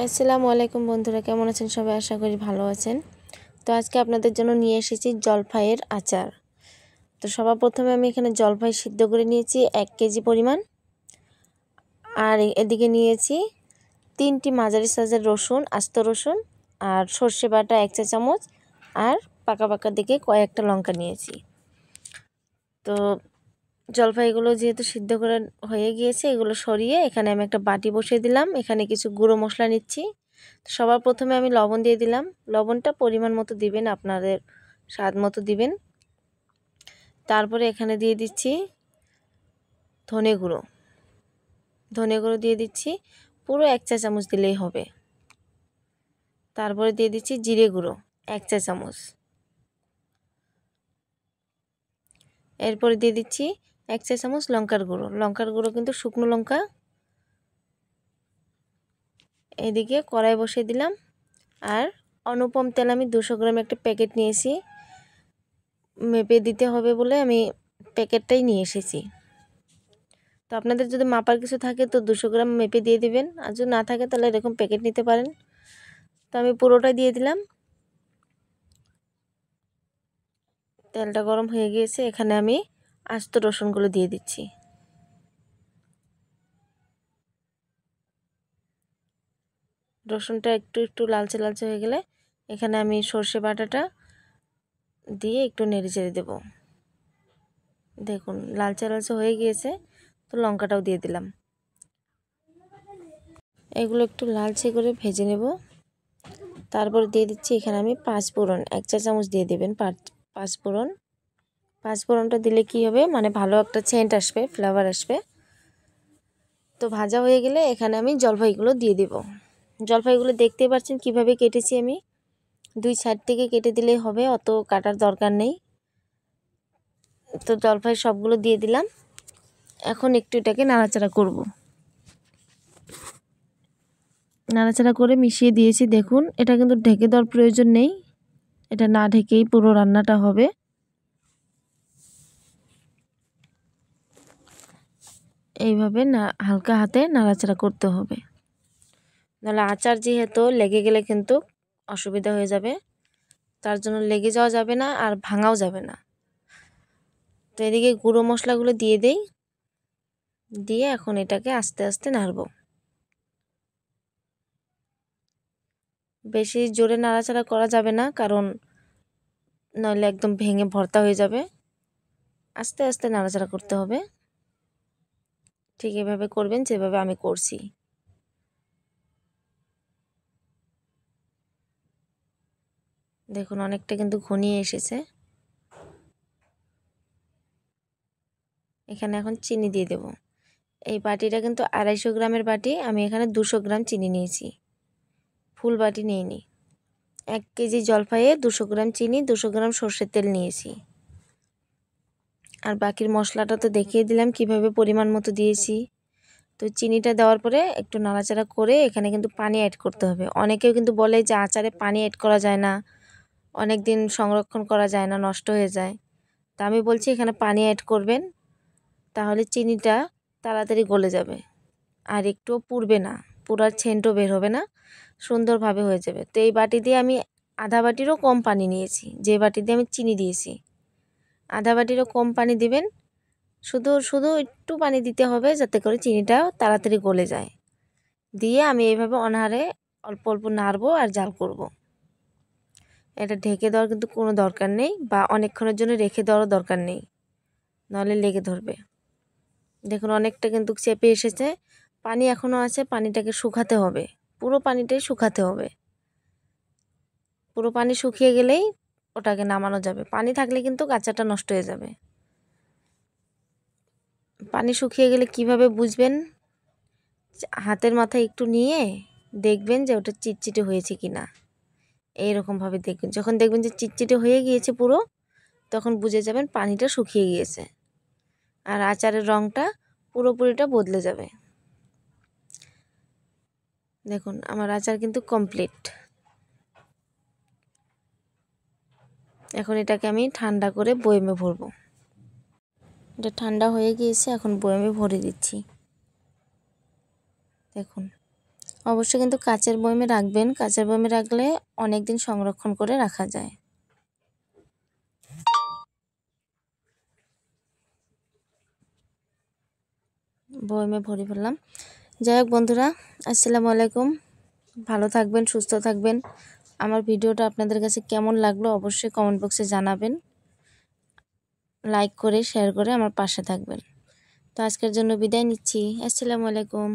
আসসালামু আলাইকুম বন্ধুরা, কেমন আছেন সবাই? আশা করি ভালো আছেন। তো আজকে আপনাদের জন্য নিয়ে এসেছি জলপাইয়ের আচার। তো সবার প্রথমে আমি এখানে জলপাই সিদ্ধ করে নিয়েছি 1 কেজি পরিমাণ। আর এদিকে নিয়েছি 3টি মাঝারি সাইজের রসুন, আস্ত রসুন, আর সর্ষে বাটা 1 চা চামচ, আর পাকা পাকা দিকে কয়েকটা লঙ্কা নিয়েছি। তো জলপাইগুলো যেহেতু সিদ্ধ করে হয়ে গিয়েছে, এগুলো সরিয়ে এখানে আমি একটা বাটি বসিয়ে দিলাম। এখানে কিছু গুঁড়ো মশলা নিচ্ছি। সবার প্রথমে আমি লবণ দিয়ে দিলাম। লবণটা পরিমাণ মতো দিবেন, আপনাদের স্বাদ মতো দিবেন। তারপরে এখানে দিয়ে দিচ্ছি ধনে গুঁড়ো। ধনে গুঁড়ো দিয়ে দিচ্ছি পুরো 1 চা চামচ দিলেই হবে। তারপরে দিয়ে দিচ্ছি জিরে গুঁড়ো 1 চা চামচ। এরপরে দিয়ে দিচ্ছি 1 চা চামচ লঙ্কার গুঁড়ো। লঙ্কার গুঁড়ো কিন্তু শুকনো লঙ্কা। এদিকে কড়াই বসিয়ে দিলাম। আর অনুপম তেল আমি 200 গ্রাম একটা প্যাকেট নিয়েছি। মেপে দিতে হবে বলে আমি প্যাকেটটাই নিয়ে এসেছি। তো আপনাদের যদি মাপার কিছু থাকে তো 200 গ্রাম মেপে দিয়ে দিবেন, আর যদি না থাকে তাহলে এরকম প্যাকেট নিতে পারেন। তো আমি পুরোটাই দিয়ে দিলাম। তেলটা গরম হয়ে গিয়েছে, এখানে আমি আস্ত রসুনগুলো দিয়ে দিচ্ছি। রসুনটা একটু একটু লালচে লালচে হয়ে গেলে এখানে আমি সর্ষে বাটাটা দিয়ে একটু নেড়ে চেড়ে দেবো। দেখুন লালচে লালচে হয়ে গিয়েছে। তো লঙ্কাটাও দিয়ে দিলাম। এগুলো একটু লালচে করে ভেজে নেব। তারপর দিয়ে দিচ্ছি এখানে আমি 5 ফোড়ন 1 চা চামচ দিয়ে দেবেন। 5 ফোড়ন। 5 ফোড়নটা দিলে কি হবে, মানে ভালো একটা সেন্ট আসবে, ফ্লেভার আসবে। তো ভাজা হয়ে গেলে এখানে আমি জলপাইগুলো দিয়ে দেব। জলপাইগুলো দেখতে পাচ্ছেন কিভাবে কেটেছি আমি। 2 সাইড থেকে কেটে দিলেই হবে, অত কাটার দরকার নেই। তো জলপাই সবগুলো দিয়ে দিলাম। এখন একটু এটাকে নাড়াচাড়া করব। নাড়াচাড়া করে মিশিয়ে দিয়েছি। দেখুন এটা কিন্তু ঢেকে দেওয়ার প্রয়োজন নেই, এটা না ঢেকেই পুরো রান্নাটা হবে। এইভাবে না হালকা হাতে নাড়াচাড়া করতে হবে, নাহলে আচার যেহেতু লেগে গেলে কিন্তু অসুবিধা হয়ে যাবে। তার জন্য লেগে যাওয়া যাবে না আর ভাঙাও যাবে না। তো এদিকে গুঁড়ো মশলাগুলো দিয়ে দেই। দিয়ে এখন এটাকে আস্তে আস্তে নাড়ব। বেশি জোরে নাড়াচাড়া করা যাবে না, কারণ নইলে একদম ভেঙে ভর্তা হয়ে যাবে। আস্তে আস্তে নাড়াচাড়া করতে হবে। ঠিক এভাবে করবেন যেভাবে আমি করছি। দেখুন অনেকটা কিন্তু ঘনিয়ে এসেছে। এখানে এখন চিনি দিয়ে দেব। এই বাটিটা কিন্তু 250 গ্রামের বাটি, আমি এখানে 200 গ্রাম চিনি নিয়েছি, ফুল বাটি নিইনি। 1 কেজি জলপাইয়ে 200 গ্রাম চিনি, 200 গ্রাম সর্ষের তেল নিয়েছি। আর বাকির মশলাটা তো দেখিয়ে দিলাম কিভাবে পরিমাণ মতো দিয়েছি। তো চিনিটা দেওয়ার পরে একটু নাড়াচাড়া করে এখানে কিন্তু পানি অ্যাড করতে হবে। অনেকেও কিন্তু বলে যে আচারে পানি অ্যাড করা যায় না, অনেক দিন সংরক্ষণ করা যায় না, নষ্ট হয়ে যায়। তা আমি বলছি এখানে পানি অ্যাড করবেন, তাহলে চিনিটা তাড়াতাড়ি গলে যাবে আর একটুও পুড়বে না, পুরার ছেন্টও বের হবে না, সুন্দরভাবে হয়ে যাবে। তো এই বাটি দিয়ে আমি আধা বাটিরও কম পানি নিয়েছি, যে বাটি দিয়ে আমি চিনি দিয়েছি। আধা বাটিরও কম পানি দিবেন। শুধু শুধু একটু পানি দিতে হবে যাতে করে চিনিটা তাড়াতাড়ি গলে যায়। দিয়ে আমি এইভাবে অনাহারে অল্প অল্প নাড়বো আর জাল করব। এটা ঢেকে দেওয়ার কিন্তু কোনো দরকার নেই, বা অনেকক্ষণের জন্য রেখে দেওয়ারও দরকার নেই, নাহলে লেগে ধরবে। দেখুন অনেকটা কিন্তু চেপে এসেছে, পানি এখনও আছে, পানিটাকে শুকাতে হবে, পুরো পানিটাই শুকাতে হবে। পুরো পানি শুকিয়ে গেলেই ওটাকে নামানো যাবে। পানি থাকলে কিন্তু আচারটা নষ্ট হয়ে যাবে। পানি শুকিয়ে গেলে কিভাবে বুঝবেন, হাতের মাথায় একটু নিয়ে দেখবেন যে ওটা চিটচিটে হয়েছে কি না। এইরকমভাবে দেখবেন, যখন দেখবেন যে চিটচিটে হয়ে গিয়েছে পুরো, তখন বুঝে যাবেন পানিটা শুকিয়ে গিয়েছে আর আচারের রঙটা পুরোপুরিটা বদলে যাবে। দেখুন আমার আচার কিন্তু কমপ্লিট। এখন এটাকে আমি ঠান্ডা করে বয়ামে ভরবো। এটা ঠান্ডা হয়ে গিয়েছে, এখন বয়ামে ভরে দিচ্ছি। দেখুন অবশ্যই কিন্তু কাচের বয়মে রাখবেন, কাচের বয়মে রাখলে অনেক দিন সংরক্ষণ করে রাখা যায়। বয়মে ভরে ফেললাম। যাই হোক বন্ধুরা, আসসালামু আলাইকুম। ভালো থাকবেন, সুস্থ থাকবেন। আমার ভিডিওটা আপনাদের কাছে কেমন লাগলো অবশ্যই কমেন্ট বক্সে জানাবেন। লাইক করে শেয়ার করে আমার পাশে থাকবেন। তো আজকের জন্য বিদায় নিচ্ছি। আসসালামু আলাইকুম।